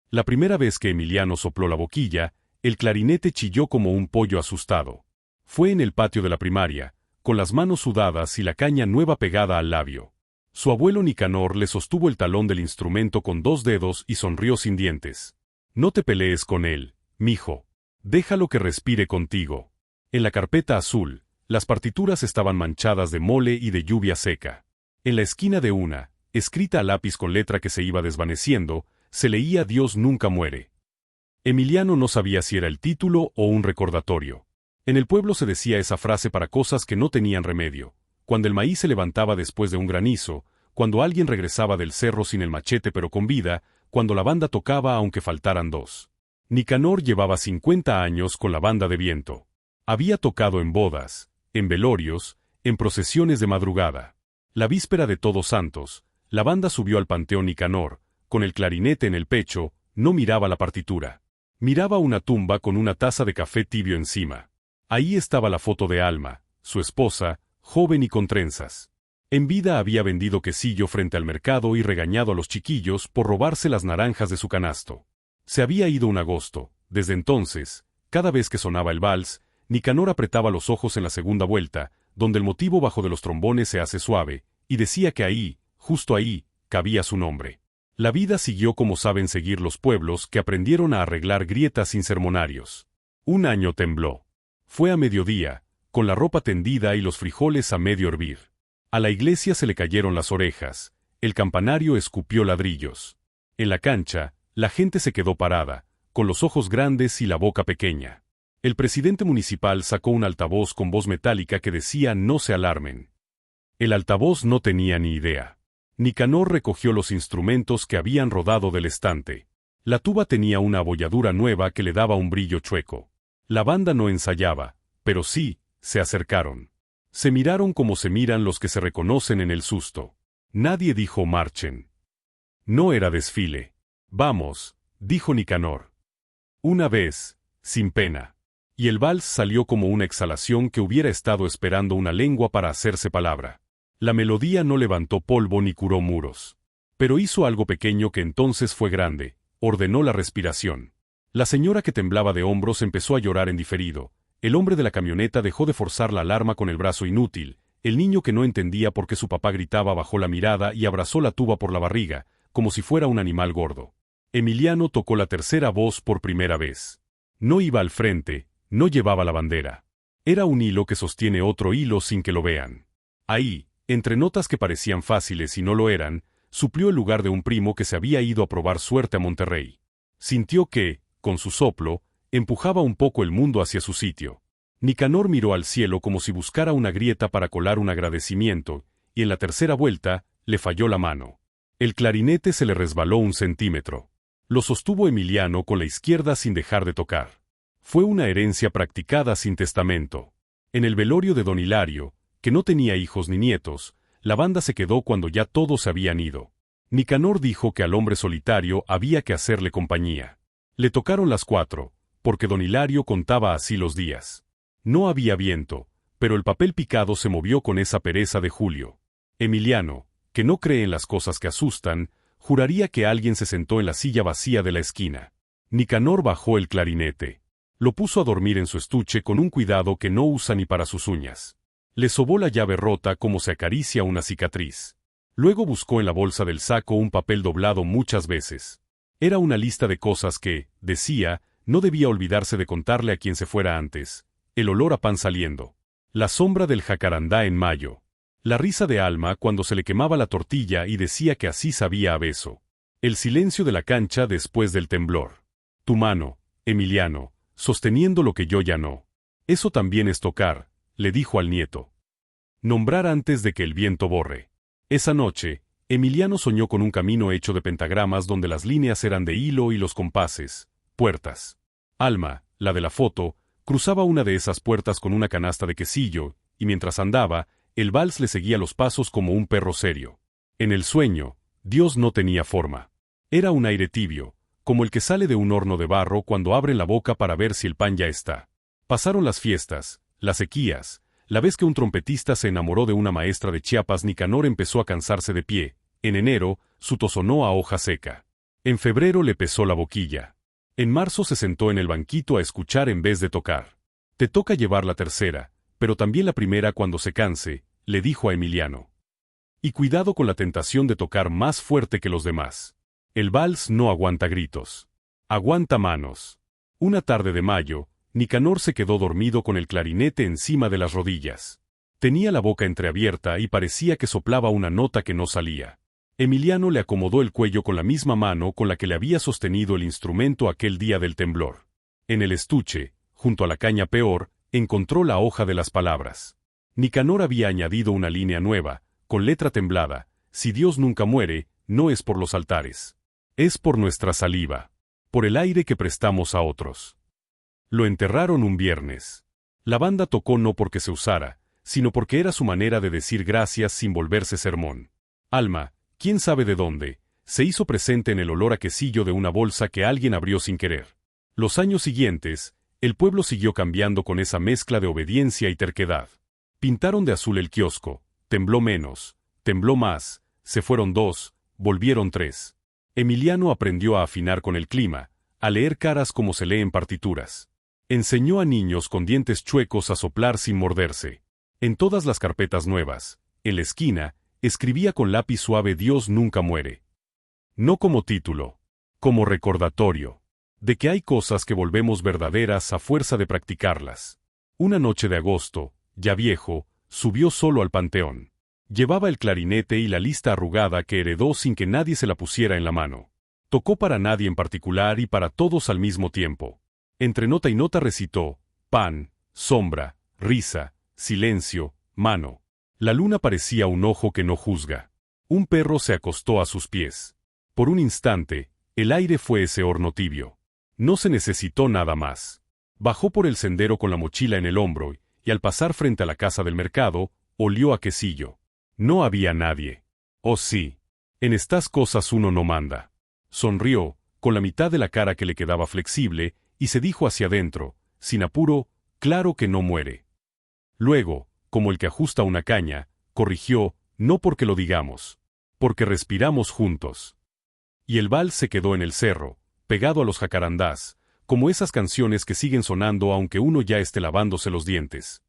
La primera vez que Emiliano sopló la boquilla, el clarinete chilló como un pollo asustado. Fue en el patio de la primaria, con las manos sudadas y la caña nueva pegada al labio. Su abuelo Nicanor le sostuvo el talón del instrumento con 2 dedos y sonrió sin dientes. No te pelees con él, mijo. Déjalo que respire contigo. En la carpeta azul, las partituras estaban manchadas de mole y de lluvia seca. En la esquina de una, escrita a lápiz con letra que se iba desvaneciendo, se leía Dios nunca muere. Emiliano no sabía si era el título o un recordatorio. En el pueblo se decía esa frase para cosas que no tenían remedio. Cuando el maíz se levantaba después de un granizo, cuando alguien regresaba del cerro sin el machete pero con vida, cuando la banda tocaba aunque faltaran 2. Nicanor llevaba 50 años con la banda de viento. Había tocado en bodas, en velorios, en procesiones de madrugada. La víspera de Todos Santos, la banda subió al Panteón Nicanor, con el clarinete en el pecho, no miraba la partitura. Miraba una tumba con una taza de café tibio encima. Ahí estaba la foto de Alma, su esposa, joven y con trenzas. En vida había vendido quesillo frente al mercado y regañado a los chiquillos por robarse las naranjas de su canasto. Se había ido un agosto. Desde entonces, cada vez que sonaba el vals, Nicanor apretaba los ojos en la segunda vuelta, donde el motivo bajo de los trombones se hace suave, y decía que ahí, justo ahí, cabía su nombre. La vida siguió como saben seguir los pueblos que aprendieron a arreglar grietas sin sermonarios. Un año tembló. Fue a mediodía, con la ropa tendida y los frijoles a medio hervir. A la iglesia se le cayeron las orejas, el campanario escupió ladrillos. En la cancha, la gente se quedó parada, con los ojos grandes y la boca pequeña. El presidente municipal sacó un altavoz con voz metálica que decía no se alarmen. El altavoz no tenía ni idea. Nicanor recogió los instrumentos que habían rodado del estante. La tuba tenía una abolladura nueva que le daba un brillo chueco. La banda no ensayaba, pero sí, se acercaron. Se miraron como se miran los que se reconocen en el susto. Nadie dijo marchen. No era desfile. Vamos, dijo Nicanor. Una vez, sin pena. Y el vals salió como una exhalación que hubiera estado esperando una lengua para hacerse palabra. La melodía no levantó polvo ni curó muros. Pero hizo algo pequeño que entonces fue grande, ordenó la respiración. La señora que temblaba de hombros empezó a llorar en diferido. El hombre de la camioneta dejó de forzar la alarma con el brazo inútil. El niño que no entendía por qué su papá gritaba bajó la mirada y abrazó la tuba por la barriga, como si fuera un animal gordo. Emiliano tocó la tercera voz por primera vez. No iba al frente, no llevaba la bandera. Era un hilo que sostiene otro hilo sin que lo vean. Ahí, entre notas que parecían fáciles y no lo eran, suplió el lugar de un primo que se había ido a probar suerte a Monterrey. Sintió que, con su soplo, empujaba un poco el mundo hacia su sitio. Nicanor miró al cielo como si buscara una grieta para colar un agradecimiento, y en la tercera vuelta, le falló la mano. El clarinete se le resbaló 1 centímetro. Lo sostuvo Emiliano con la izquierda sin dejar de tocar. Fue una herencia practicada sin testamento. En el velorio de don Hilario, que no tenía hijos ni nietos, la banda se quedó cuando ya todos se habían ido. Nicanor dijo que al hombre solitario había que hacerle compañía. Le tocaron las 4, porque don Hilario contaba así los días. No había viento, pero el papel picado se movió con esa pereza de Julio. Emiliano, que no cree en las cosas que asustan, juraría que alguien se sentó en la silla vacía de la esquina. Nicanor bajó el clarinete. Lo puso a dormir en su estuche con un cuidado que no usa ni para sus uñas. Le sobó la llave rota como se acaricia una cicatriz. Luego buscó en la bolsa del saco un papel doblado muchas veces. Era una lista de cosas que, decía, no debía olvidarse de contarle a quien se fuera antes. El olor a pan saliendo. La sombra del jacarandá en mayo. La risa de Alma cuando se le quemaba la tortilla y decía que así sabía a beso. El silencio de la cancha después del temblor. Tu mano, Emiliano, sosteniendo lo que yo ya no. Eso también es tocar, le dijo al nieto. Nombrar antes de que el viento borre. Esa noche, Emiliano soñó con un camino hecho de pentagramas donde las líneas eran de hilo y los compases, puertas. Alma, la de la foto, cruzaba una de esas puertas con una canasta de quesillo, y mientras andaba, el vals le seguía los pasos como un perro serio. En el sueño, Dios no tenía forma. Era un aire tibio, como el que sale de un horno de barro cuando abren la boca para ver si el pan ya está. Pasaron las fiestas, las sequías, la vez que un trompetista se enamoró de una maestra de Chiapas. Nicanor empezó a cansarse de pie. En enero, su tos sonó a hoja seca. En febrero le pesó la boquilla. En marzo se sentó en el banquito a escuchar en vez de tocar. Te toca llevar la tercera, pero también la primera cuando se canse, le dijo a Emiliano. Y cuidado con la tentación de tocar más fuerte que los demás. El vals no aguanta gritos. Aguanta manos. Una tarde de mayo, Nicanor se quedó dormido con el clarinete encima de las rodillas. Tenía la boca entreabierta y parecía que soplaba una nota que no salía. Emiliano le acomodó el cuello con la misma mano con la que le había sostenido el instrumento aquel día del temblor. En el estuche, junto a la caña peor, encontró la hoja de las palabras. Nicanor había añadido una línea nueva, con letra temblada: si Dios nunca muere, no es por los altares. Es por nuestra saliva. Por el aire que prestamos a otros. Lo enterraron un viernes. La banda tocó no porque se usara, sino porque era su manera de decir gracias sin volverse sermón. Alma, quién sabe de dónde, se hizo presente en el olor a quesillo de una bolsa que alguien abrió sin querer. Los años siguientes, el pueblo siguió cambiando con esa mezcla de obediencia y terquedad. Pintaron de azul el kiosco, tembló menos, tembló más, se fueron 2, volvieron 3. Emiliano aprendió a afinar con el clima, a leer caras como se leen partituras. Enseñó a niños con dientes chuecos a soplar sin morderse. En todas las carpetas nuevas, en la esquina, escribía con lápiz suave: Dios nunca muere. No como título, como recordatorio, de que hay cosas que volvemos verdaderas a fuerza de practicarlas. Una noche de agosto, ya viejo, subió solo al panteón. Llevaba el clarinete y la lista arrugada que heredó sin que nadie se la pusiera en la mano. Tocó para nadie en particular y para todos al mismo tiempo. Entre nota y nota recitó: pan, sombra, risa, silencio, mano. La luna parecía un ojo que no juzga. Un perro se acostó a sus pies. Por un instante, el aire fue ese horno tibio. No se necesitó nada más. Bajó por el sendero con la mochila en el hombro y al pasar frente a la casa del mercado, olió a quesillo. No había nadie. Oh sí. En estas cosas uno no manda. Sonrió, con la mitad de la cara que le quedaba flexible, y se dijo hacia adentro, sin apuro: claro que no muere. Luego, como el que ajusta una caña, corrigió: no porque lo digamos, porque respiramos juntos. Y el vals se quedó en el cerro, pegado a los jacarandás, como esas canciones que siguen sonando aunque uno ya esté lavándose los dientes.